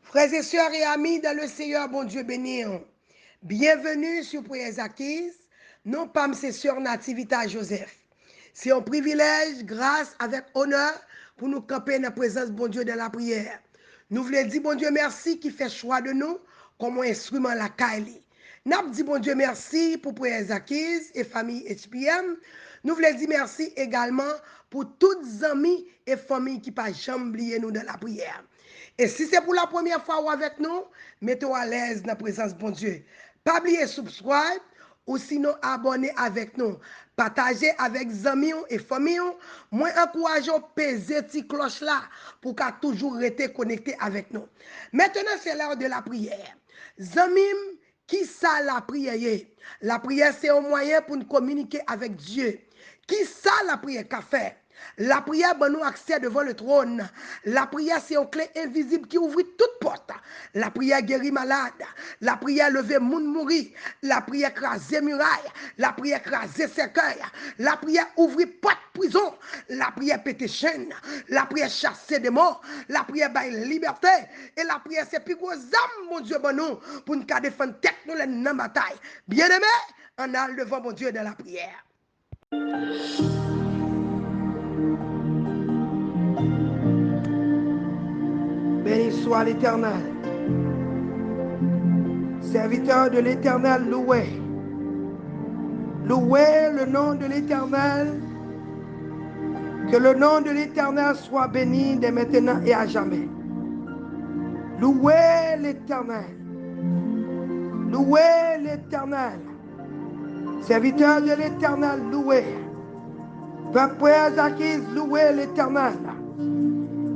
Frères et sœurs et amis dans le Seigneur, bon Dieu béni. Bienvenue sur Prières Acquises. Non pas mes sœurs Nativita Joseph. C'est un privilège, grâce, avec honneur, pour nous camper dans la présence de bon Dieu dans la prière. Nous voulons dire bon Dieu merci qui fait choix de nous comme un instrument la Kaili. Nous dit bon Dieu merci pour Prières Acquises et famille HPM. Nous voulons dire merci également pour toutes les amis et familles qui ne pas jamais oublier nous dans la prière. Et si c'est pour la première fois ou avec nous, mettez-vous à l'aise dans la présence de bon Dieu. Pas oublier subscribe ou sinon abonner avec nous. Partagez avec amis et familles. Moi, encourageons peser cette cloche là pour qu'à toujours rester connecté avec nous. Maintenant, c'est l'heure de la prière. Zamim, qui ça la prière? La prière, c'est un moyen pour nous communiquer avec Dieu. Qui ça la prière qu'a fait? La prière donne nous accès devant le trône. La prière, c'est une clé invisible qui ouvre toute porte. La prière guérit malade. La prière lever moun mourir. La prière craser muraille. La prière craser cercueil. La prière ouvrir porte prison. La prière péter chaîne. La prière chasser des morts. La prière bailler liberté. Et la prière, c'est plus gros âme, mon Dieu, bon nous, pour nous défendre tête nous dans la bataille. Bien-aimé, on a devant mon Dieu dans la prière. Béni soit l'Éternel. Serviteur de l'Éternel, loué. Louez le nom de l'Éternel. Que le nom de l'Éternel soit béni dès maintenant et à jamais. Louez l'Éternel. Louez l'Éternel. Serviteur de l'Éternel, loué. Peuple acquise, louez l'Éternel.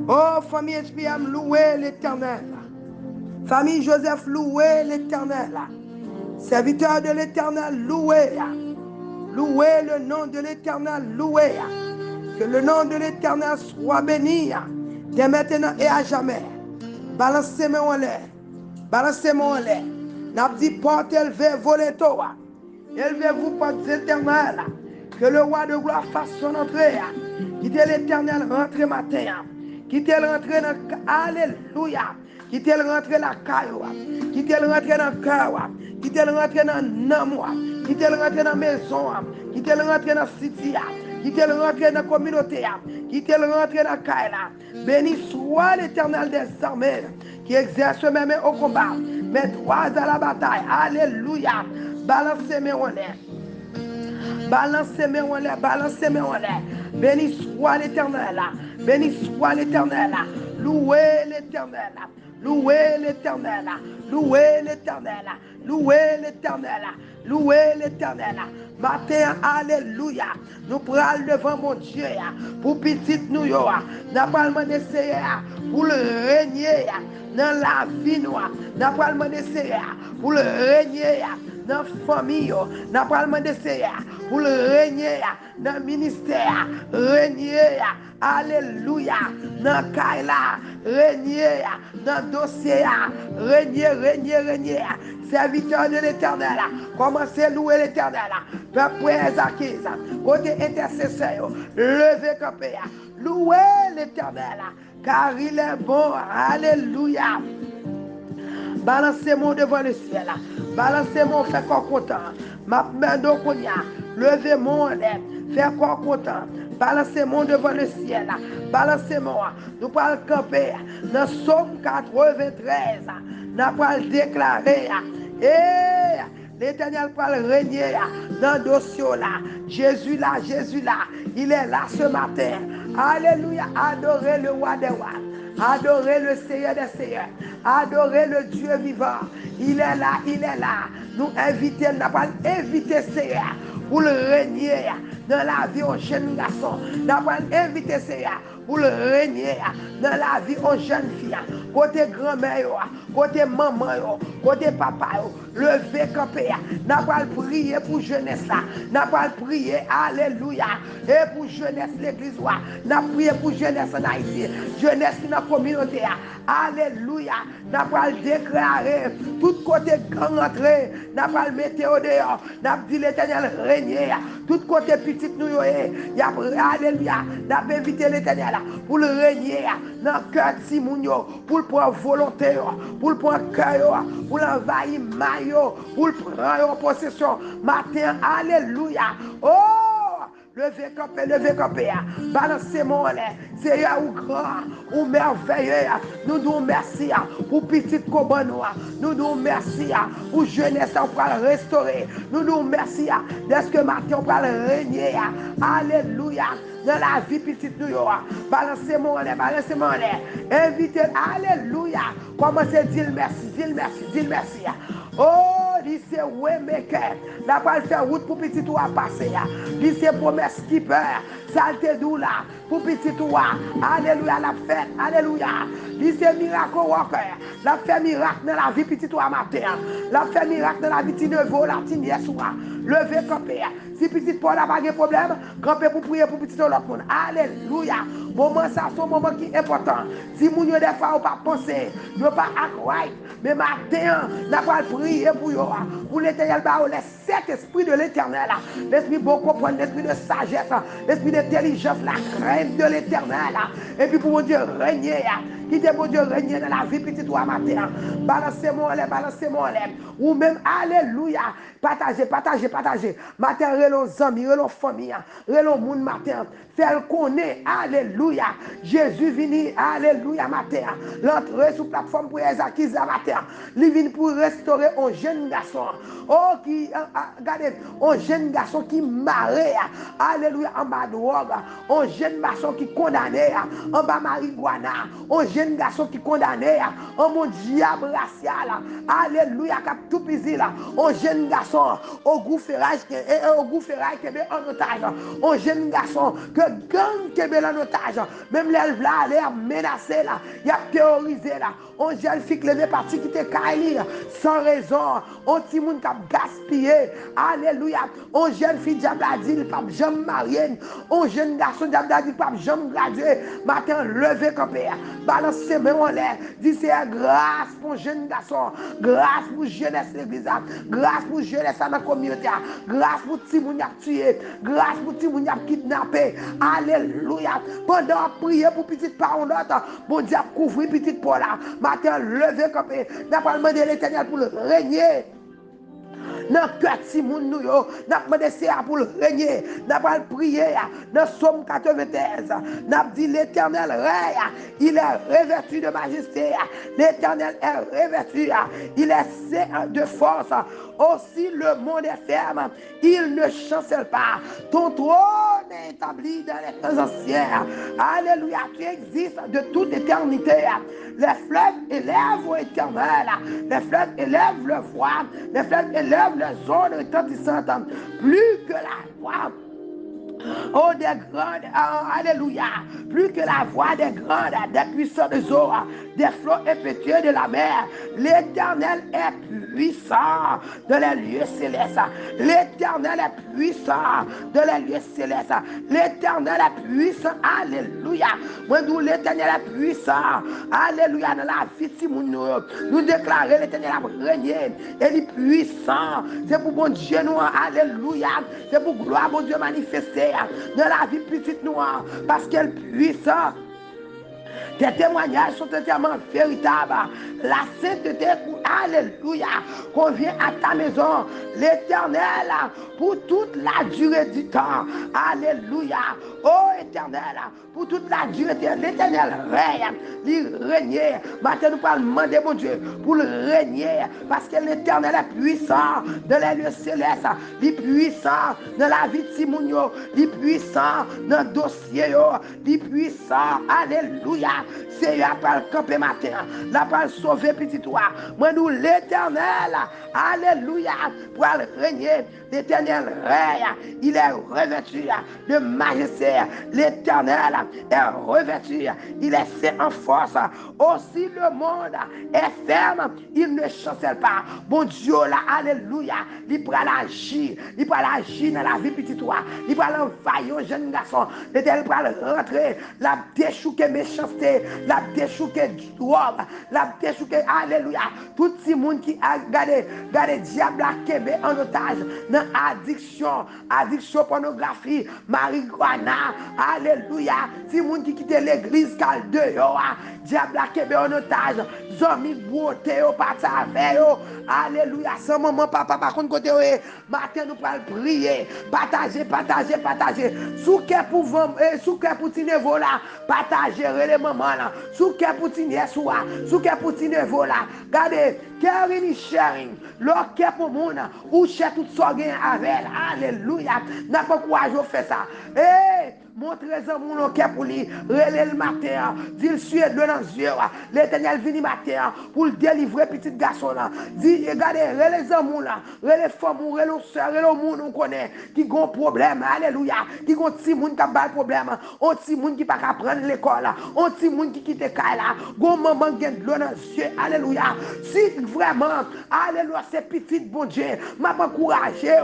Oh, famille SPM, louez l'Éternel. Famille Joseph, louez l'Éternel. Serviteur de l'Éternel, louez. Louez le nom de l'Éternel, louez. Que le nom de l'Éternel soit béni dès maintenant et à jamais. Balancez-moi en l'air. Balancez-moi en l'air. N'a dit porte élevée, volez toi. Élevez-vous, portes éternelles. Que le roi de gloire fasse son entrée. Quittez l'Éternel, rentrez matin. Quittez le rentrer dans Alléluia. Quittez le rentrer dans la caille. Quittez le rentrer dans le cœur. Quittez le rentrer dans l'âme. Quittez le rentrer dans la maison. Quittez le rentrer dans la cité. Quittez le rentrer dans la communauté. Quittez le rentrer dans la caille. Béni soit l'Éternel des armées qui exerce même au combat. Mes droits à la bataille. Alléluia. Balancez-moi en l'air. Balancez-moi en l'air. Balancez-moi en l'air. Béni soit l'Éternel. Béni soit l'Éternel. Louez l'Éternel. Louez l'Éternel. Louez l'Éternel. Louez l'Éternel. Louez l'Éternel. Matin, alléluia. Nous prenons devant mon Dieu pour petite nous. Nous allons essayer pour le régner dans la vie noire. Nous allons essayer pour le régner dans la famille. Nous allons essayer pour le régner dans le ministère. Régner. Alléluia. Dans Kaila, régner dans le dossier. Régner. Serviteur de l'Éternel. Commencez à louer l'Éternel. Peuple acquise. Côté intercesseur. Levez campé. Louez l'Éternel. Car il est bon. Alléluia. Balancez-moi devant le ciel. Balancez-moi, faites quoi content. Ma main levez-moi en l'air. Faites quoi content. Balancez-moi devant le ciel. Balancez-moi. Nous allons camper dans Somme 93. Nous allons déclarer. L'Éternel va régner dans le dossier là. Jésus là. Il est là ce matin. Alléluia. Adorez le roi des rois. Adorez le Seigneur des Seigneurs. Adorez le Dieu vivant. Il est là. Nous invitons, nous allons inviter Seigneur pour le régner dans la vie aux jeunes garçons. Nous allons inviter Seigneur pour le régner dans la vie aux jeunes filles. Côté grand-mère, côté maman, côté papa, levez campé. N'a pas prier pour jeunesse là. N'a pas prier, alléluia. Et pour jeunesse l'église, n'a prié pour jeunesse en Haïti, jeunesse dans la communauté. Alléluia. N'a pas déclaré tout côté gang entré, n'a pas le mettre au dehors, n'a dit l'éternel régner. Tout côté petit nous y a alléluia. N'a pas invité l'éternel pour le régner dans le cœur de Simounio, pour le prendre volonté, pour le prendre cœur, pour l'envahir maillot, pour le prendre en possession. Matin, alléluia. Oh! Levez campé, balancez mon lait, Seigneur ou grand, ou merveilleux, nous nous merci pour petite Kobanoa, nous nous merci pour jeunesse, on va le restaurer, nous nous merci dès que matin on va le régner, alléluia, dans la vie petite nous, balancez mon lait, invitez, alléluia, commencez à dire merci. Oh, il c'est Waymaker. La pas faire route pour petit toi passer. Il c'est promesse qui peur. Salte doula pour petit toi. Alléluia la fête. Alléluia. Il c'est miracle worker. La fait miracle dans la vie petit toi matin. La fait miracle dans la vie de neveu la tinière soir. Levez campé. Si petit Paul n'a pas de problème, campé pour prier pour petit l'autre monde. Alléluia. Moment ça, c'est un moment qui est important. Si vous ne pas penser, ne pas acquérir, mais matin, n'a pas prier pour l'éternel, les 7 esprits de l'éternel, l'esprit bon comprendre, l'esprit de sagesse, l'esprit d'intelligence, la crainte de l'éternel, et puis pour mon Dieu régner, qui est mon Dieu régner dans la vie petite toi matin. Balancez mon lait, ou même, alléluia, partagez. Matin, relons amis, relons famille, relons monde matin, faire connaître, alléluia, Jésus vini, alléluia, matin, l'entrée sur la plateforme pour les acquis la matin, il vient pour restaurer un jeune garçon, oh, qui, regardez, un jeune garçon qui marre, alléluia, en bas de drogue, un jeune garçon qui condamné, en bas marijuana, un jeune garçon qui condamné, en mon diable racial, alléluia, cap tout pisi là, un jeune garçon, au goût ferrage, qui est en otage, un jeune garçon, que gang qui est en otage, même l'élève là, elle est menacée là, il a théorisé là, on jeune fille qui est parti qui te caille sans raison, on petit monde qui a gaspillé, alléluia, on jeune fille diable a dit, il pas jamais marié, on jeune garçon diable a dit, pas jamais gradué, matin levé campé, balancez main en l'air, dit c'est grâce pour jeune garçon, grâce pour jeunesse l'église, grâce pour jeunesse dans la communauté, grâce pour petit monde qui a tué, grâce pour petit monde qui a kidnappé, alléluia, pendant prier pour petit parents d'autres, bon Dieu a couvert petit Paul là, matin levé campé, n'a pas demandé l'éternel pour le régner. Dans le cœur de Simon, nous avons demandé pour le régner. Nous avons prié dans Somme 93. Nous avons dit l'éternel règne. Il est revêtu de majesté. L'éternel est revêtu. Il est saint de force. Aussi le monde est ferme. Il ne chancelle pas. Ton trône est établi dans les temps anciens. Alléluia. Tu existes de toute éternité. Les fleuves élèvent l'éternel. Les fleuves élèvent le voile. Les fleuves élèvent les zones retentissantes. Plus que la voix. Oh, des grandes, alléluia, plus que la voix des grandes, des puissants des eaux, des flots impétueux de la mer. L'éternel est puissant dans les lieux célestes. L'éternel est puissant dans les lieux célestes. L'éternel est puissant, alléluia. Moi, nous, l'éternel est puissant, alléluia, dans la vie de nous déclarons l'éternel a régné. Il est puissant. C'est pour bon Dieu, nous, alléluia. C'est pour gloire, bon Dieu, manifester dans la vie petite noire parce qu'elle est puissante. Tes témoignages sont entièrement véritables. La sainteté, alléluia, convient à ta maison. L'éternel, pour toute la durée du temps. Alléluia. Oh éternel, pour toute la durée du temps. L'éternel règne. Il règne. Maintenant, nous allons demander, mon Dieu, pour le régner. Parce que l'éternel est puissant dans les lieux célestes. Il est puissant dans la vie de Simonio. Il est puissant dans le dossier. Il est puissant. Alléluia. Seigneur, par le camper matin, la par sauver petit toi. Moi, nous, l'éternel, alléluia, pour régner, l'éternel règne, il est revêtu de majesté, l'Éternel est revêtu, il est fait en force. Aussi le monde est ferme, il ne chancelle pas. Bon Dieu là, alléluia, il prend l'agir, dans la vie petite toi, il prend l'envahir un jeune garçon, l'Éternel prend rentrer, la déchouquer méchanceté, la déchouquer drogue, la déchouquer, alléluia, tout le monde qui a gardé diable à Québec en otage, dans addiction pornographie, marijuana, alléluia, si le monde qui quitte l'église, cal dehors, diable à Québec en otage, zombie beauté, pas ça avec, alléluia, sans maman, papa, par contre, côté, matin, nous allons prier, partager, sous cœur pour Tinevo là, partager, les mamans là, sous cœur pour Tinevo, sous cœur pour Tinevo là, regardez, caring sharing, leur cœur pour monde, ou cher tout ça avec, alléluia, n'a pas courage de faire ça, montrez-en mon cœur pour lui, relais le matin, dit suer de dans les yeux, l'Éternel vient matin pour le délivrer petit garçon là, dit regardez, relais les hommes là, relais les femmes, relais les soeurs, relais les monde on connaît, qui ont problème, alléluia, qui ont petit monde qui a pas problème, on petit monde qui pas qu'à prendre l'école là, on petit monde qui quitte caille là, gon maman qui de l'eau dans les yeux, alléluia, si vraiment, alléluia, c'est petit bon Dieu, m'a pas encouragé,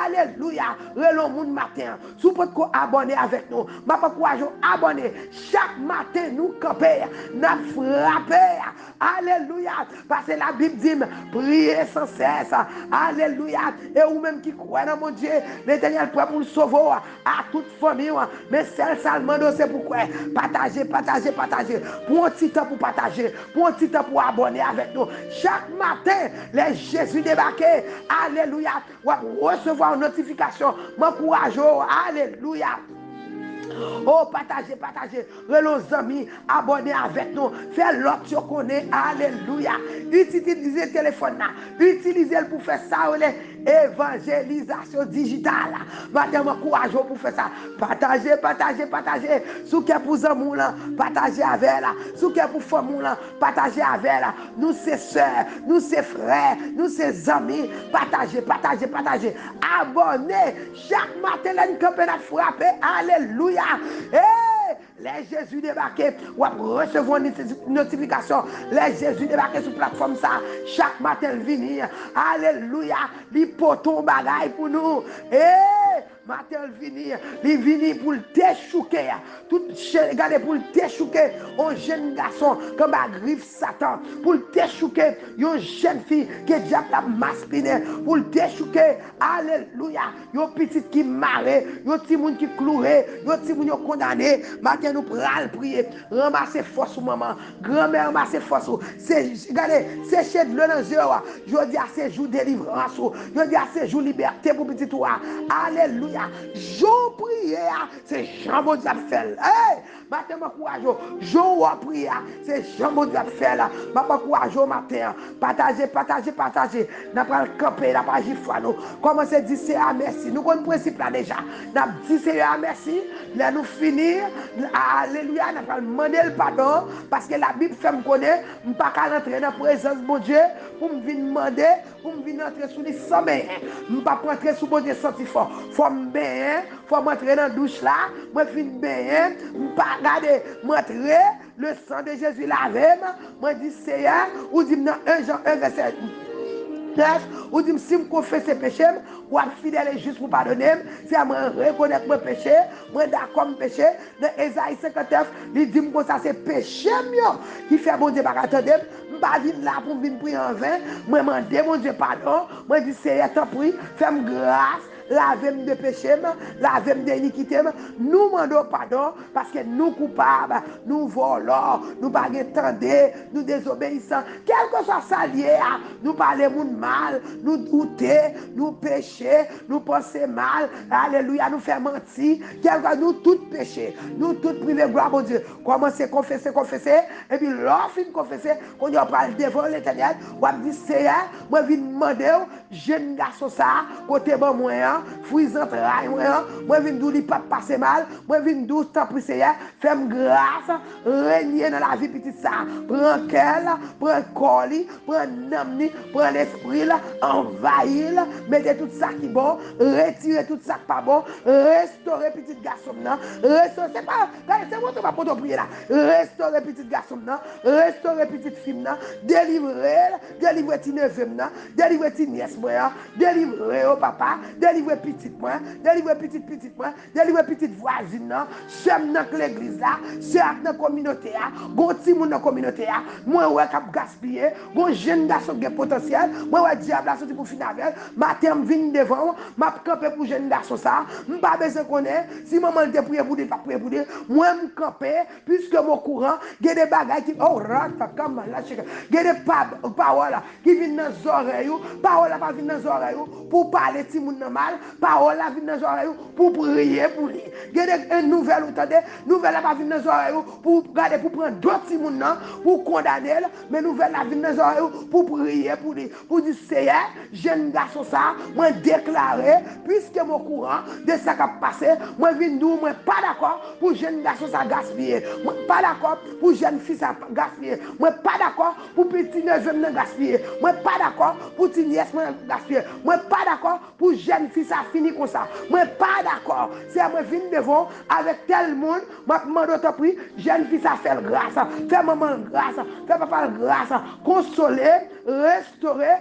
alléluia, relais le monde matin, sous peut abonner avec nous, m'a pas encouragé abonner, chaque matin nous camper, nous frapper, alléluia, parce que la Bible dit, priez sans cesse, alléluia, et ou même qui croit dans mon Dieu, l'Éternel prêt pour le sauver à toute famille, mais celle seulement c'est pourquoi partager, pour un petit temps pour partager, pour un petit temps pour abonner avec nous, chaque matin, les Jésus débarqués, alléluia, ou recevoir une notification, m'encourage, alléluia. Oh, partagez, les amis, abonnez avec nous, faites l'autre que connaît, alléluia. Utilisez le téléphone, utilisez-le pour faire ça, évangélisation digitale. Maintenant, courage pour faire ça. Partagez. Sous qui pour amour, partagez avec elle. Sous qui pour famille, partagez avec elle. Nous, c'est soeurs, nous, c'est frères, nous, c'est amis. Partagez. Abonnez. Chaque matin, là, une campagne frappée. Alléluia. Les Jésus débarqués, ou recevoir une notification. Les Jésus débarqués sur la plateforme ça. Chaque matin, venir. Alléluia. Les potons bagaille pour nous. Matin, il vient pour le déchouquer. Tout regardez pour le déchouquer. Un jeune garçon comme un griffe Satan. Pour le déchouquer. Une jeune fille qui est déjà masculine. Pour le déchouquer. Alléluia. Une petite qui marre. Une petit monde qui cloué. Une petit monde qui condamné. Matin, nous prenons prier. Ramasser force maman. Grand-mère ramasser force. Regardez, c'est chez de l'eau dans les yeux. Je dis à ces jours de délivrance. Je dis à ces jours de liberté pour petit toi. Alléluia. Je prie, c'est Jean bon Dieu fait. Matin, ma courage, je prie, c'est Jean bon Dieu fait là. Ma courage matin, partagez. N'a pas le camper, n'a pas gifler nous. Comment c'est dit c'est à merci. Nous connaissons le principe là déjà. N'a dit c'est à merci. Là nous finir. Alléluia, n'a pas demander le pardon parce que la Bible fait me connaître, me pas qu'à rentrer dans la présence de mon Dieu pour me venir demander, pour me venir entrer sous les sommets. Me pas rentrer sous mon Dieu senti fort. Faut me baigner, faut m'entrer dans la douche là, moi fin baigner, me pas regarder, m'entrer le sang de Jésus lavé, moi dit Seigneur, ou dit dans 1 Jean 1 verset 9, ou dit si je confesse mes péchés, ou fidèle et juste pour pardonner, si je reconnais mes péchés, moi d'accord mes péchés, dans Ésaïe 59, il dit que ça c'est péché qui fait bon Dieu pas attendre, je ne pas venir là pour venir prier en vain, moi demander mon Dieu pardon, moi dis Seigneur t'en prie, fais-moi grâce. Lavez-moi de péché, lavez-moi d'iniquité. Nous demandons pardon parce que nous coupables, nous volons, nous pas attendés, nous désobéissants. Quel que soit ça lié, nous parlons mal, nous doutons, nous péchons, nous pensons mal. Alléluia, nous faisons mentir. Nous tous péchés, nous tous privés gloire à Dieu. Commencez à confesser. Et puis, lorsque vous confessez, quand on parle devant l'Éternel, on dit Seigneur, moi je viens demander, jeune garçon ça, côté bon moyen. frisant rail moi vinn dou li pas passer mal, moi vinn dou temps pour Seigneur, fais-moi grâce, régner dans la vie petite ça. Prends cœur, prends corps, prends namni, prends l'esprit là, envahir là, mettez tout ça qui bon, retirez tout ça qui pas bon, restaurer petit garçon là, restaurer c'est pas c'est moi qui va pour prier là, restaurer petit garçon là, restaurer petite fille là, délivrer petit neveu là, délivrer petit nièce moi, délivrer au papa, délivrer petite moi, délivrer petite moi, délivrer petite voisine là, sem dans l'église là, c'est dans communauté là, bon petit monde dans communauté là, moi ouais cap gaspiller, bon jeune garçon qui a potentiel, moi ouais diable là sorti pour finir avec, matin vinn devant, m'a camper pour jeune garçon ça, m'pas besoin connaître, si maman te prier pour dire pas prier pour dire, moi m'camper puisque mon courant, il y a des bagages qui oh rata comme là, il y a des paroles qui viennent dans les oreilles, paroles pas viennent dans les oreilles pour parler si moun mal, paroles viennent dans les oreilles pour prier pour lui. Il y a des nouvelles, vous entendez, nouvelles pas viennent dans les oreilles pour regarder pour prendre d'autres si moun pour condamner, mais nouvelles viennent dans les oreilles pour prier pour lui, pour dire Seigneur, jeune garçon ça, moi déclarer puisque mon courant de ça qui a passé, moi viens d'où moi pas d'accord pour jeune garçon ça gaspiller, moi pas d'accord pour jeune fille ça gaspiller, moi pas d'accord pour petit neveu me gaspiller, moi pas d'accord pour petit nièce me gaspiller, moi pas d'accord pour jeune fille ça finit comme ça, moi pas d'accord, c'est moi viens devant avec tel monde, moi demande autre prix, jeune fille ça fait grâce, fait maman grâce, fait papa grâce, consoler, restaurer,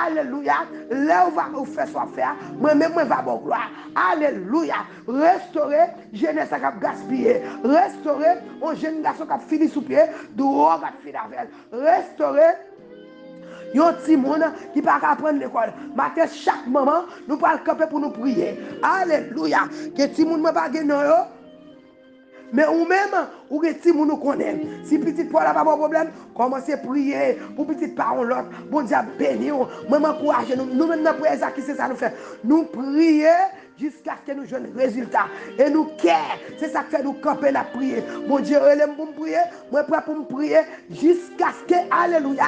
alléluia, là où va vous faire soit faire, moi-même moi va bon gloire, alléluia, restaurer, jeunesse qui a gaspillé, restaurer, un jeune garçon qui a fini sous pied, drogue qui a fini avec, restaurer, yon petit monde qui pas apprendre l'école. Matin chaque moment, nous parlons camper pour nous prier. Alléluia. Que petit monde pas gagner non yo. Mais ou même, ou que si nous connaissons, si petit Paul n'a pas de problème, commencez à prier pour petit parole l'autre. Bon Dieu béni, moi m'encourage nous même dans prière qui c'est ça nous fait. Nous prier jusqu'à ce que nous jouions résultat et nous care, c'est ça que fait nous camper la prier. Bon Dieu relève pour me prier, moi prêt pour me prier jusqu'à ce que alléluia.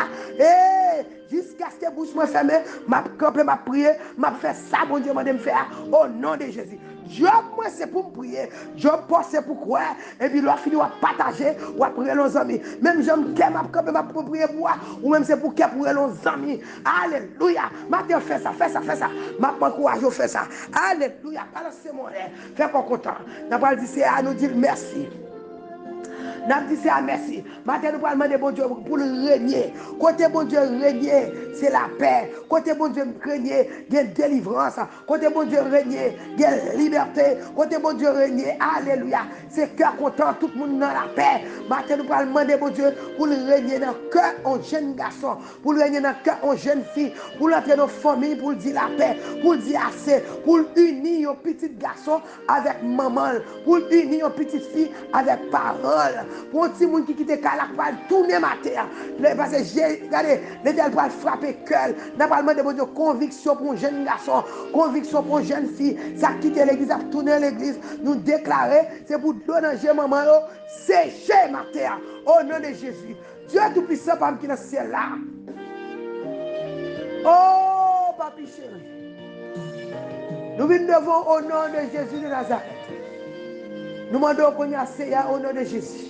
Jusqu'à ce que bouche me ferme, m'a camper m'a prier, m'a fait ça bon Dieu m'a me faire au nom de Jésus. Job moi c'est pour me prier, Job c'est pour quoi et puis l'autre fini va partager ou prier nos amis. Même j'aime que m'a camper m'a prier pour ou même c'est pour que pour nos amis. Alléluia. Matin fais ça. M'a encourage faire ça. Alléluia. Balancez mon air. Fais qu'on content. N'a pas dit c'est à nous dire merci. N'a dit c'est à merci. Maintenant nous parlons de bon Dieu pour le régner. Côté bon Dieu régner, c'est la paix. Côté bon Dieu régner, il y a délivrance. Côté bon Dieu régner, il y a liberté. Côté bon Dieu régner, alléluia. C'est cœur content, tout le monde dans la paix. Maintenant nous parlons de bon Dieu pour le régner dans le cœur un jeune garçon, pour le régner dans le cœur une jeune fille, pour l'entrer dans la famille, pour dire la paix, pour dire assez, pour unir un petit garçon avec maman, pour unir une petite fille avec parole. Pour un petit monde qui quitte Kalak, pour tourner ma terre. Parce que regardez, l'éternel pour frapper cœur. N'a pas demandé de conviction pour un jeune garçon, conviction pour une jeune fille. Ça quitte l'église, ça tourner l'église. Nous déclarer, c'est pour donner à maman, sécher ma terre. Au nom de Jésus. Dieu Tout-Puissant, parmi qui est dans ce ciel là. Oh, papi chéri. Nous venons devant au nom de Jésus de Nazareth. Nous demandons qu'on y a au nom de Jésus.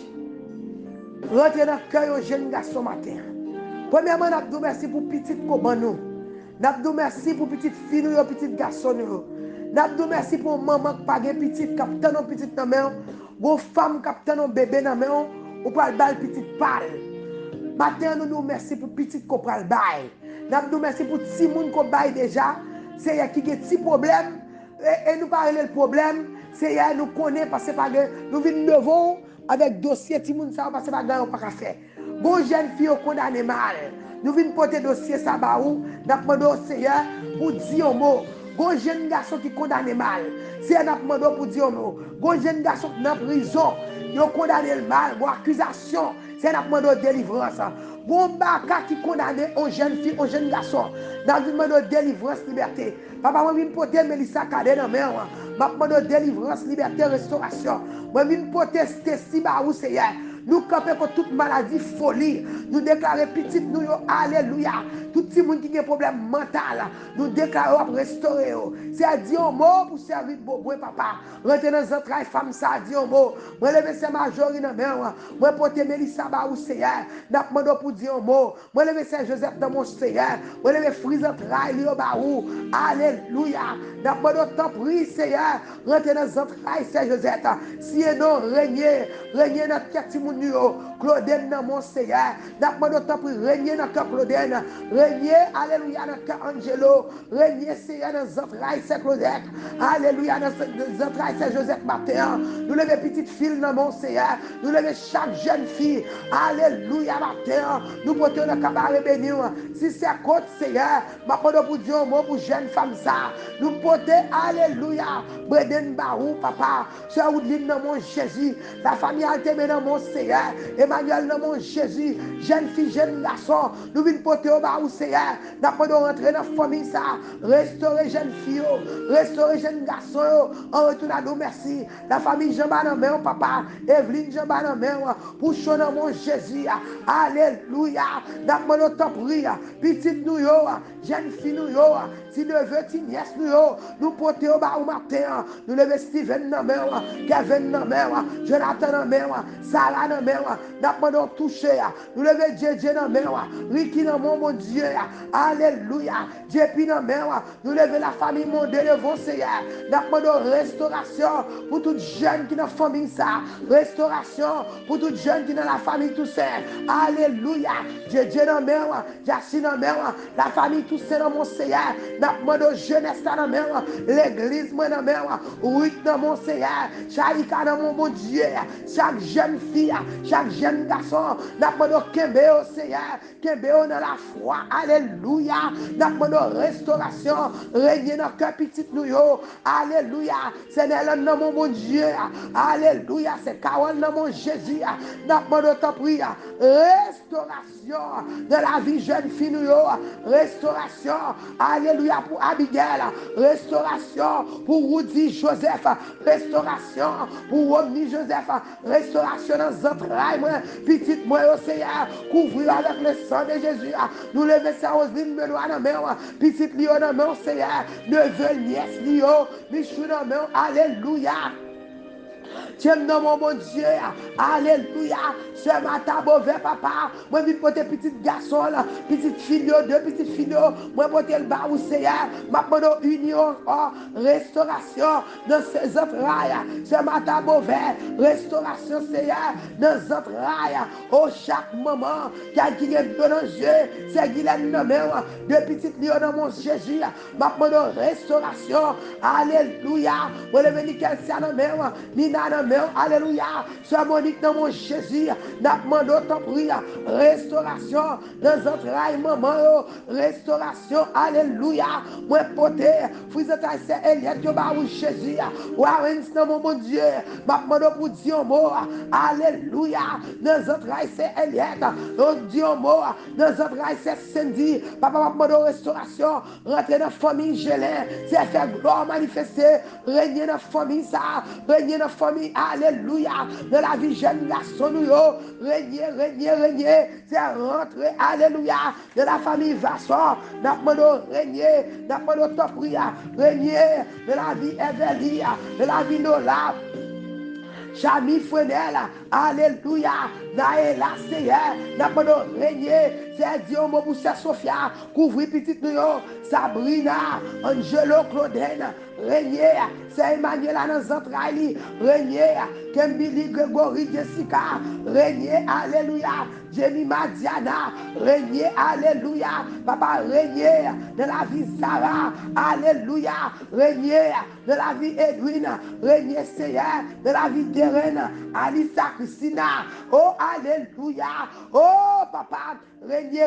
Rentrez dans le cœur aux jeunes garçons matin. Premièrement, nous vous merci pour petite cobanou. Nous vous merci pour petite fille, nous petite garçon. Nous vous merci pour maman qui pas petite capitaine ou petite dans main, pour femme capitaine ou bébé dans main, ou pour le bal petite pâle. Matin nous nous merci pour petite qu'on pral bail. Nous vous merci pour petit monde qu'on bail déjà, c'est qui a petit problème et nous parler le problème, c'est nous connaît parce que nous venons devant avec dossier ti moun ça parce que pas gagne pas faire. Bon jeune fille condamné mal. Nous venons porter dossier ça ba ou, n'a demandé au Seigneur pour dire un mot. Bon jeune garçon qui condamné mal. C'est n'a demandé pour dire un mot. Bon jeune garçon dans prison, yo condamné le mal, bon accusation, c'est n'a demandé délivrance. Bon baka qui condamné un jeune fille, un jeune garçon, n'a demandé délivrance, liberté. Papa moi vinn porter Melissa Kade dans main. M'a demandé délivrance, liberté, restauration. Moi vinn porter Stacy ba ou Seigneur. Nous camper contre toute maladie, folie. Nous déclarer petit nous, alléluia. Tout le monde qui a un problème mental, nous déclarons restaurer. C'est à dire un mot pour servir de papa. Rentrez dans les entrailles, femme, ça a dit un mot. Moi, lever ces majori dans main. Moi, porter Mélissa Barou, Seigneur. N'a pas demandé pour dire un mot. Moi, lever ces Joseph dans mon Seigneur. Moi, lever frise entrailles, Lio Barou. Alléluia. N'a pas demandé temps pris, Seigneur. Rentrez dans les entrailles, c'est Joseph. Si non, régnez dans quatre Timounio. Claudine dans mon Seigneur. N'a pas demandé temps pris, régnez dans cœur Claudine. Régnez, alléluia, dans cœur Angelo. Régnez, Seigneur, dans les entrailles, c'est Claudette. Alléluia, dans les entrailles, c'est Joseph Matin. Nous levons petite fille dans mon Seigneur. Nous levons chaque jeune fille. Alléluia, matin. Nous portons le cabaret béni. Si c'est contre Seigneur, ma parole pour Dieu, mot pour jeune femme ça. Nous portons, alléluia, Breden Barou, papa. Sœur Oudline dans mon Jésus. La famille Altemé dans mon Seigneur. Emmanuel dans mon Jésus. Jeune fille, jeune garçon. Nous venons porter au Barou, Seigneur. Nous pouvons rentrer dans la famille ça. Restaurer jeune fille. Restaurer jeune garçon. En retour à nous, merci. La famille Jean-Banamé, papa. Evelyne Jean-Banamé. Pour chôner mon Jésus. Alléluia. Nous pouvons t'en prier. Petite nous, jeune fille nous, si neveu, si nièce nous porter au bas au matin. Nous levons Steven dans main, Kevin dans main, Jonathan dans main, Sarah dans main. Nous pouvons toucher. Nous levons JJ dans main, Ricky dans mon Dieu. Alléluia. JP dans main. Nous levons la famille mondiale devant Seigneur. Nous pouvons restauration pour tout jeune qui est dans la famille ça. Restauration pour tout jeune qui est dans la famille tout seul. Alléluia. JJ dans main, Jassine dans main, la famille tout seul dans mon Seigneur. Nous pouvons jeunesse dans la main, l'église dans la main, Ruth dans mon Seigneur, Charika dans mon bon Dieu, chaque jeune fille, chaque jeune garçon, nous pouvons Kembe au Seigneur, Kembe dans la foi. Alléluia. Nous pouvons restauration, régner dans le cœur petit nous. Alléluia. C'est dans mon bon Dieu. Alléluia. C'est Carole dans mon Jésus. Nous pouvons t'en prier. Restauration de la vie jeune fille nous. Restauration. Alléluia pour Abigail. Restauration pour Rudy Joseph. Restauration pour Omni Joseph. Restauration dans les entrailles. Petite moi au Seigneur. Couvrir avec le sang de Jésus. Nous levons ça aux lignes Benoît dans la main. Petite Lio dans la main, Seigneur. Neveu, nièce, Lio. Michou dans la main. Alléluia. J'aime dans mon bon Dieu. Alléluia. Ce matin, mauvais papa. Moi, je vais porter petit garçon, petite fille, deux petites filles. Moi, porter le bas au Seigneur. Ma pendant union, restauration dans ces entrailles. Ce matin, mauvais. Restauration, Seigneur, dans ces entrailles. Oh, chaque moment, qui a gagné de danger, c'est Guylaine dans main. Deux petites lions dans mon Jésus. Ma pendant restauration. Alléluia. Moi, le Nickel, c'est dans main. Nina dans main. Alléluia. Soeur Monique dans mon Jésus. N'a demandé ton prière. Restauration dans les entrailles, maman. Restauration. Alléluia. Moi, poté. Frise c'est Eliette qui va où Jésus. Warren dans mon bon Dieu. M'a demandé pour dire un mot. Alléluia. Dans les entrailles, c'est Eliette. On dit un mot. Dans les entrailles, c'est Cindy. Papa m'a demandé restauration. Rentrer dans la famille gelée. C'est faire gloire manifester. Régner dans la famille, ça. Régner dans la famille. Alléluia. Dans la vie jeune garçon, nous. Régner. C'est rentrer. Alléluia. De la famille Vasson. N'a pas régner. N'a pas de prière. Régner. De la vie Evelia. De la vie Nola. Chami Frenel, alléluia, Naëla Seigneur, n'a pas de régner, c'est Dieu mon pour Sophia, couvrir petite nous, Sabrina, Angelo Claudine, régner, c'est Emmanuel dans les entrailles, régner, Kembili Gregory Jessica, régner, alléluia, Jemima Diana, régner, alléluia, papa régner de la vie Sarah, alléluia, régner de la vie Edwin, régner Seigneur, de la vie Terraine, Alissa Christina, oh alléluia, oh papa, régner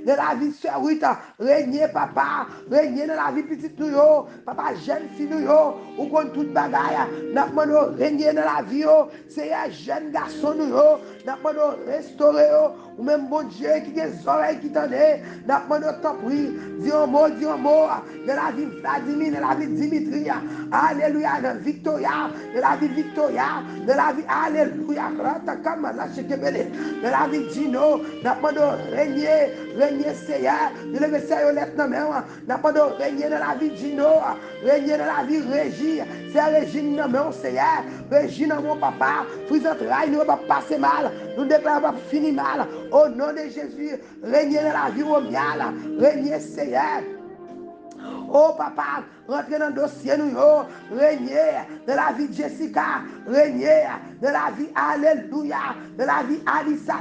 de la vie Sœur Ruth, régner papa, régner de la vie petite nous, papa jeune fille nous, ou contre toute bagaille, n'a pas régner de la vie, c'est un jeune garçon nous, n'a pas restaurer ou même bon Dieu qui a des oreilles qui t'en est, n'a pas de temps pris, dis un mot, de la vie Vladimir, de la vie Dimitri, alléluia, de Victoria, de la vie Victoria, de la vie, alléluia, de la vie Gino, n'a pas de régner Seigneur, de lever Seigneur n'a pas de régner dans la vie Gino, régner dans la vie Régie, c'est Régine dans mon Seigneur, Régine dans mon papa, vous entrailles, nous ne pas passer mal, nous ne déclarons pas finir mal, au nom de Jésus, régner dans la vie royale, régner Seigneur. Oh papa, rentrez dans le dossier nous, régner de la vie de Jessica, régner de la vie, alléluia, de la vie Alissa,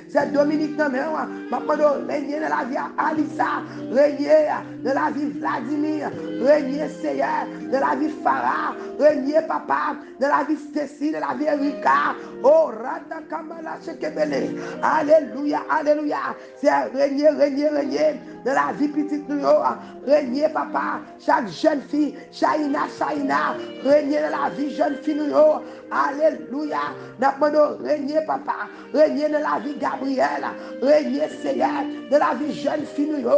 c'est Dominique Naméon, papa de régner de la vie Alissa, régner de la vie Vladimir, régner Seigneur, de la vie Farah, régner papa, de la vie Stécie, de la vie Erika, oh Rata Kamala Chekebele, alléluia, alléluia, c'est régner de la vie petite nous, régner papa, chaque jeune fille, Shaina, régner de la vie jeune fille nous, alléluia, n'a pas de régner papa, régner de la vie Gabriel, régner Seigneur, de la vie jeune fille nous,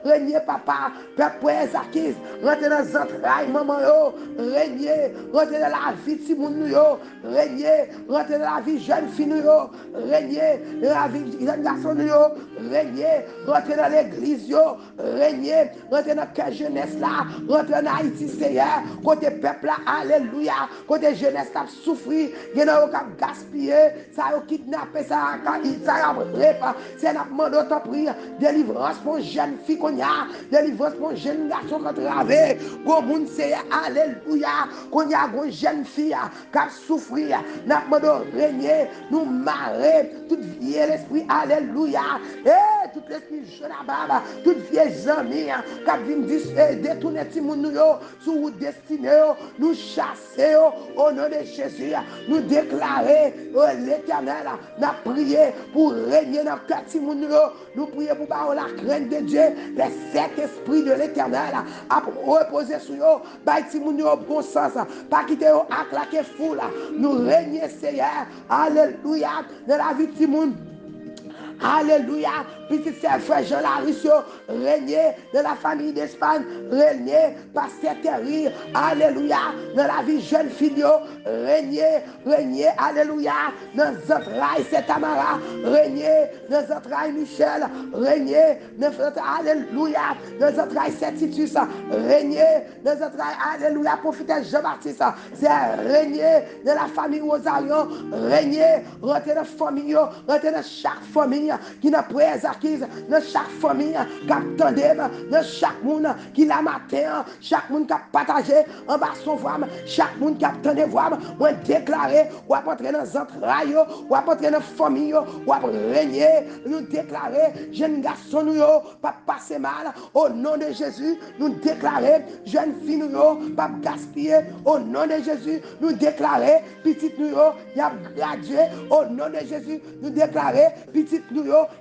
régner papa, peuple Zakis, rentrer dans les entrailles maman yo, régner, rentrer dans la vie Timoun nous, régner, rentrer dans la vie jeune fille nous, régner dans la vie jeune garçon nous, régner, rentrer dans l'église yo, régner, rentrer dans la jeunesse là, rentrer en Haïti Seigneur, côté peuple là, alléluia, côté jeunesse qui a souffert, qui a gaspillé, ça a kidnappé, ça a répa, c'est un demandé d'autant prier, délivrance pour jeune fille qu'on y a, délivrance pour jeune garçon qu'on travaille, qu'on moun Seigneur, alléluia, qu'on y a une jeune fille qui a souffert, n'a demandé régner, nous marrer, tout vieil l'esprit, alléluia, et tout l'esprit jeune à barbe, tout vieil amis, qui viennent détourner tout le monde sur route destinée, nous chasser au nom de Jésus, nous déclarer l'éternel, nous prier pour régner dans le cœur de monde, nous prier pour la crainte de Dieu, les sept esprits de l'éternel, à reposer sur eux, bah si monde bon sens, pas quitter à claquer foule, nous régner Seigneur, alléluia, de la vie de monde. Alléluia, petit frère Jean Larissio, régner de la famille d'Espagne, régner Pasteur Terry, alléluia, dans la vie jeune fille, régner, alléluia, dans les entrailles c'est Tamara, régner dans les entrailles Michel, régner dans les entrailles, alléluia, dans les entrailles c'est Titus, régner dans les entrailles, alléluia, prophète Jean-Baptiste, c'est régner de la famille Rosario, régner, rentrer dans la famille, rentrer dans chaque famille qui n'a pas acquise, dans chaque famille qui attendait, dans chaque monde qui l'a matin, chaque monde qui a partagé en bas son voix, chaque monde qui a attendu voix, ou déclaré, ou à entrer dans les entrailles, ou à entrer dans la famille, ou à régner, nous déclarer, jeune garçon, nous pas passer mal, au nom de Jésus, nous déclarer, jeune fille, nous pas gaspiller, au nom de Jésus, nous déclarer, petite nous, y a gradué, au nom de Jésus, nous déclarer, petite nous,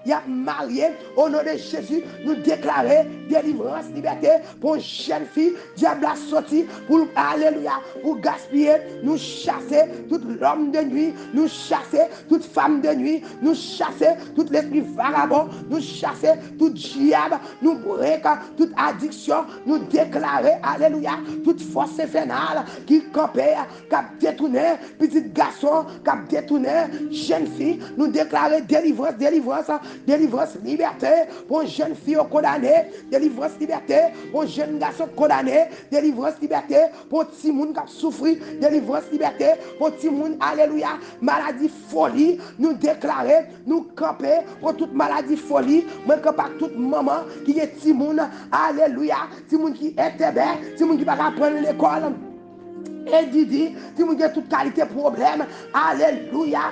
y a marié, au nom de Jésus, nous déclarer délivrance, liberté pour une jeune fille, diable a sorti, pour alléluia, pour gaspiller, nous chasser tout l'homme de nuit, nous chasser toute femme de nuit, nous chasser tout l'esprit vagabond, nous chasser tout diable, nous break toute addiction, nous déclarer, alléluia, toute force infernale qui campait, qui a détourné, petit garçon, qui a détourné, jeune fille, nous déclarer délivrance, liberté pour une jeune fille condamnée, délivrance, liberté pour un jeune garçon condamné, délivrance, liberté pour petit monde qui a souffert, délivrance, liberté pour petit monde, alléluia, maladie, folie, nous déclarer, nous camper pour toute maladie, folie, mais que par toute maman qui est petit monde, alléluia, petit monde qui est bébé, petit monde qui va apprendre l'école. Et Didi, si vous avez toute qualité problème, alléluia,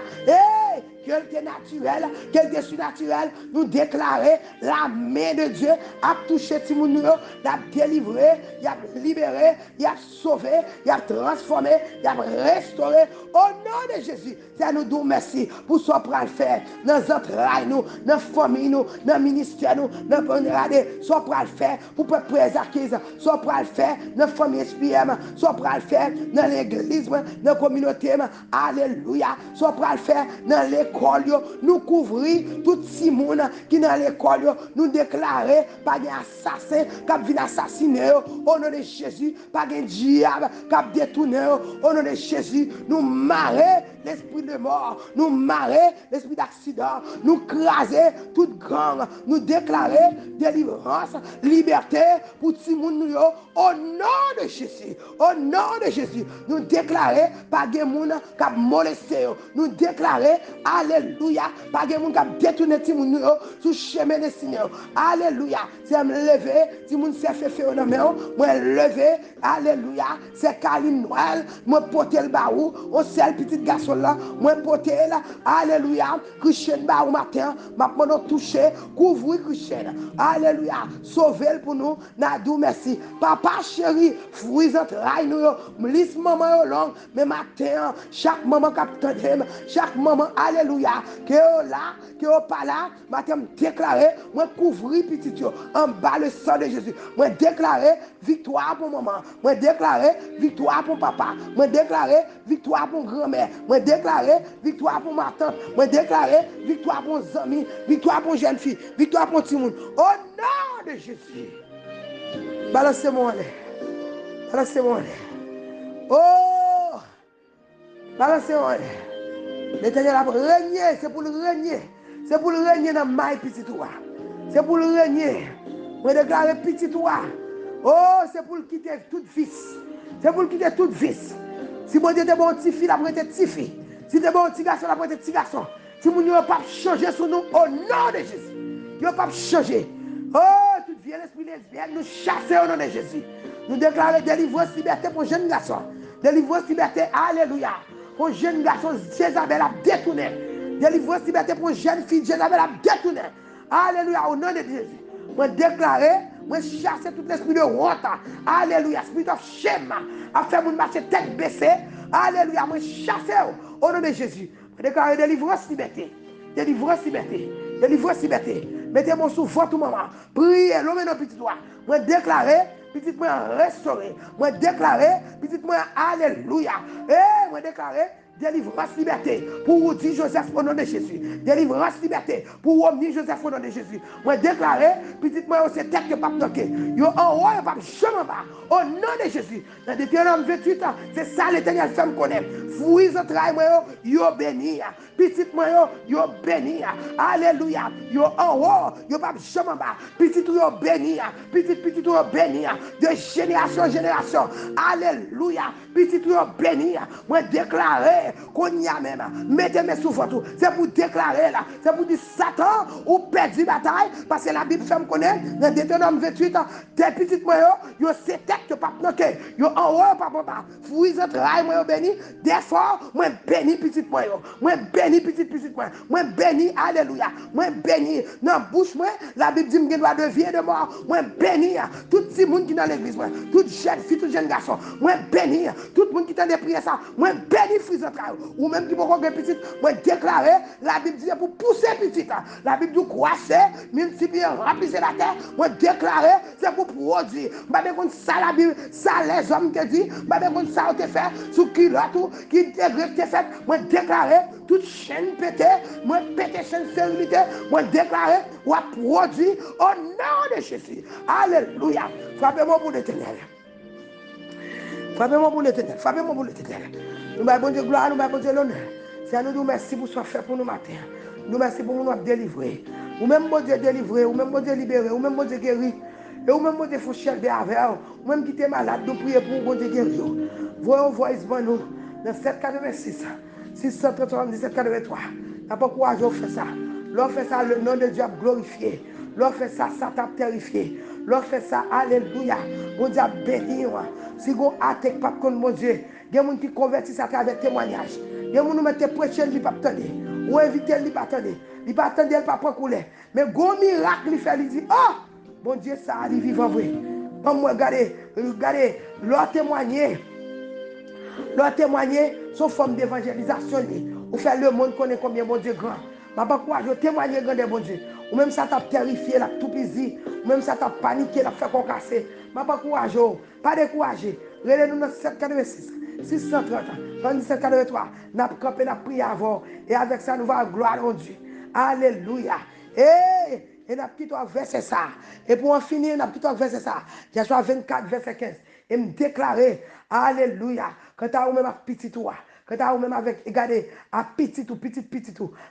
qualité naturelle, qualité surnaturelle, nous déclarer la main de Dieu a touché Timoun, a délivré, il a libéré, il a sauvé, il a transformé, il a restauré. Au nom de Jésus, c'est à nous dire merci pour ce qu'on peut faire dans nos entrailles, dans nos familles, dans nos ministères, dans nos bonheurs, ce qu'on peut faire pour le peuple acquise, ce qu'on peut faire dans la famille SPM, ce qu'on peut faire dans l'église, dans la communauté, alléluia, ce qu'on peut faire dans l'école. l'école, nous couvrir tout le monde qui dans l'école, nous déclarer pas d'assassin qui vient assassiner au nom de Jésus, pas de diable qui détourner au nom de Jésus, nous marrer l'esprit de mort, nous marrer l'esprit d'accident, nous craser toute gang, nous déclarer délivrance, liberté pour tout le monde au nom de Jésus, au nom de Jésus, nous déclarer pas de monde qui a molesté, nous déclarer alléluia, pas de monde qui a détourné tout le monde sur le chemin de Seigneur, alléluia, c'est me lever, si monde s'est fait dans main, moi lever, alléluia, c'est Kaline Noël, moi porter le baou, on seul petit garçon là, moi porter là, alléluia, Christian baou matin, m'a pendant toucher, couvrir Christian, alléluia, sauver pour nous, nadou merci, papa chéri, fruits entrailles nous, lisse maman long, mais matin, chaque maman capitaine, chaque maman, alléluia, que là, que pas là, matin déclarer, moi couvrir petit en bas le sang de Jésus, moi déclarer victoire pour maman, moi déclarer victoire pour papa, moi déclarer victoire pour grand-mère, moi déclarer victoire pour ma tante, moi déclarer victoire pour mes amis, victoire pour jeune fille, victoire pour tout le monde. Au nom de Jésus. Balancez-moi en l'air. Balancez-moi en l'air. Oh! Balancez-moi en l'air. L'Éternel a régné, c'est pour le régner. C'est pour le régner dans ma petite toi. C'est pour le régner. Moi déclarer petit toi. Oh, c'est pour quitter toute vice. C'est pour quitter toute vice. Si mon Dieu était bon petit fille, après était petit fille. Si tu es bon petit garçon, après était petit garçon. Si mon Dieu n'a pas changé sur nous au nom de Jésus. Il n'a pas changé. Oh, toute vieille esprit lesbienne, nous chasser au nom de Jésus. Nous déclarons délivrance, liberté pour jeunes garçons. Délivrance, liberté, alléluia. Pour jeunes garçons, Jézabel a détourné. Délivrance, liberté pour jeune fille, Jézabel a détourné. Alléluia, au nom de Jésus. Moi déclarer, moi chasser tout l'esprit de honte. Alléluia, spirit of shame. A fait mon marcher tête baissée. Alléluia, moi chasser au nom de Jésus. Moi déclarer délivrance, liberté. Délivrance, liberté. Délivrance, liberté. Mettez-moi sous votre maman. Priez, l'homme et nos petits doigts. Moi déclarer, petit moi restaurer. Moi déclarer, petit moi alléluia. Et moi déclarer, délivrance, liberté. Pour vous dire Joseph au nom de Jésus. Délivrance, liberté. Pour vous dire Joseph au nom de Jésus. Moi déclarer, petit moi c'est tête que pas bloqué. Yo en haut, pas jamais en bas. Au nom de Jésus. Dans Deutéronome 28 ans, c'est ça l'éternel fait me connaître. Fruits de travail, moi yo béni. Petit moi yo béni. Alléluia. Yo en haut, yo pas jamais en bas. Petit yo béni. Petit yo béni. De génération en génération. Alléluia. Petit yo béni. Moi déclarer qu'on y a même. Mettez-moi sous votre. C'est pour déclarer là. C'est pour dire Satan ou perdu bataille. Parce que la Bible fait me connaître. Dans Deutéronome 28 ans, des petites moi yo c'est tête que pas knocké. Yo en haut pas bon pas. Fruits de travail moi béni. Des fois moi béni petit moi yo. Moi béni petit moi. Moi béni alléluia. Moi béni dans bouche moi la Bible dit me doit de vie et de mort. Moi béni tout petit monde qui dans l'église moi. Toute jeune fille, tout jeune garçon. Moi béni tout le monde qui t'a des prières ça. Moi béni fruits de travail ou même qui pourquoi petit moi déclarer la Bible dit pour pousser petit. La Bible dit croître, multiplier, remplir la terre. Moi déclarer c'est pour produire. Pas besoin ça la Bible, ça les hommes te dit, pas besoin ça te fait sous qui là tout qui te fait. Moi déclarer toute chaîne pété, moi pété chaîne stérilité, moi déclarer ou produire au nom de Jésus. Alléluia. Frappez-moi pour l'Éternel. Frappez-moi pour l'Éternel. Frappez-moi pour l'Éternel. Nous avons bon Dieu gloire, nous avons bon Dieu l'honneur. C'est à nous merci pour ce fait pour nous matin. Nous merci pour nous délivrer. Ou même bon Dieu délivrer, ou même bon Dieu libérer, ou même bon Dieu guérir. Et ou même bon Dieu faut chercher avec ou même qui est malade, nous prions pour bon Dieu guérir. Voyons voix nous dans 786 633 1783. N'a pas courage de faire ça. L'on fait ça, le nom de Dieu glorifié. L'on fait ça, Satan terrifié. L'on fait ça, alléluia. Bon Dieu béni. Si vous attaquez pas contre mon Dieu, il y a des gens qui convertissent à travers témoignage. Il y a des gens qui mettent prêcher, ils ne peuvent pas attendre. Ou inviter, ils ne peuvent pas attendre. Ils ne peuvent pas attendre, ils ne peuvent pas couler. Mais gros miracle, il fait, il dit, oh, bon Dieu, ça arrive vivant vrai. Comme moi, regardez, leur témoigner, son forme d'évangélisation. Ou faire le monde connaît combien bon Dieu grand. Mais pas quoi, je témoigne grand de bon Dieu. Ou même ça t'a terrifié, la tout pisé. Ou même ça t'a paniqué, la fait concasser. Mais pas courage, pas décourager. Relez-nous dans 786 630, 77, 83. N'a campé, n'a prié avant. Et avec ça, nous allons gloire au Dieu. Alléluia. Et n'a quitté verset ça. Et pour en finir, n'a quitté verset ça. Joshua 24, verset 15. Et me déclarer, alléluia, quand tu as même un petit toi. Quand tu as même avec, regardez, à petit tout.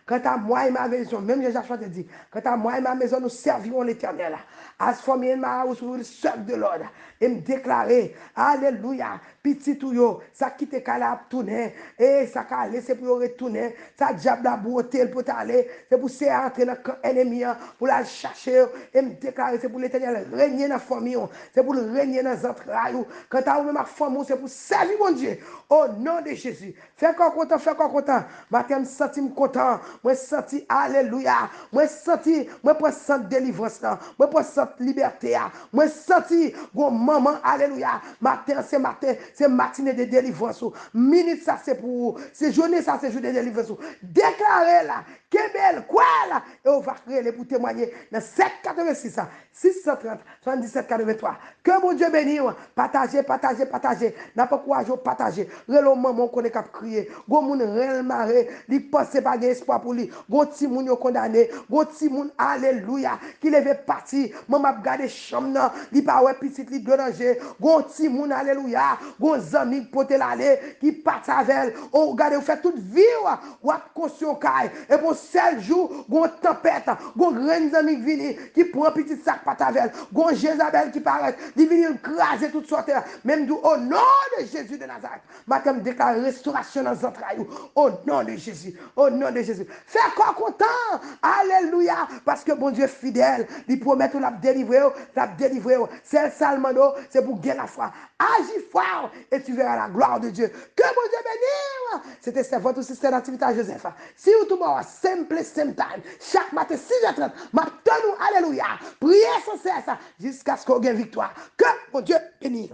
Quand à moi et ma maison, même Joshua te dit, quand à moi et ma maison, nous servirons l'Éternel. As for me and my house, we will serve the Lord. Et me déclarer, alléluia, petit tout yo, ça quitte Calab tourner, et ça a laissé pour retourner, ça diable la beauté pour t'aller, c'est pour se entrer dans l'ennemi, pour la chercher, et me déclarer, c'est pour l'Éternel régner dans la famille, c'est pour régner dans les entrailles. Quand tu as ma famille, c'est pour servir mon Dieu, au nom de Jésus. Fais quoi content. Matin, je me sens content, moi senti, alléluia, moi senti, moi pour sentir délivrance, moi pour sentir liberté, moi senti, maman, alléluia, matin, c'est matinée de délivrance, minute ça c'est pour, c'est journée ça c'est journée de délivrance, déclarez là, Kebel, quoi là, et on va créer les pour témoigner dans 786, 630, 77, 83. Que mon Dieu bénisse, partagez, n'a pas courage, partagez, relo maman qu'on est cap crier, go moun rel maré, li pense pas espoir pour lui, go ti moun yo condamné, go ti moun alléluia, qui leve parti, maman garder chambre, li pas ouais petit li de danger, go ti moun alléluia, go zami pote l'aller, qui part avec, on regarde, on fait toute vie, ou à conscient caille, et pour seul jour, go tempête, go grand ami vini, qui prend petit sac pat avec, go Jézabel qui paraît, li vini craser toute sorte, même du au nom de Jésus de Nazareth, matin déclare restauration dans les entrailles, au nom de Jésus, au nom de Jésus. Fais quoi content, alléluia, parce que bon Dieu fidèle, il promet la délivrer, c'est le salmano, c'est pour gagner la foi. Agis fort et tu verras la gloire de Dieu. Que bon Dieu bénisse. C'était votre système d'activité à Joseph. Si vous tomorrow, simple, same time, chaque matin 6h30, maintenant, alléluia, priez sans cesse jusqu'à ce qu'on gagne victoire. Que bon Dieu bénisse.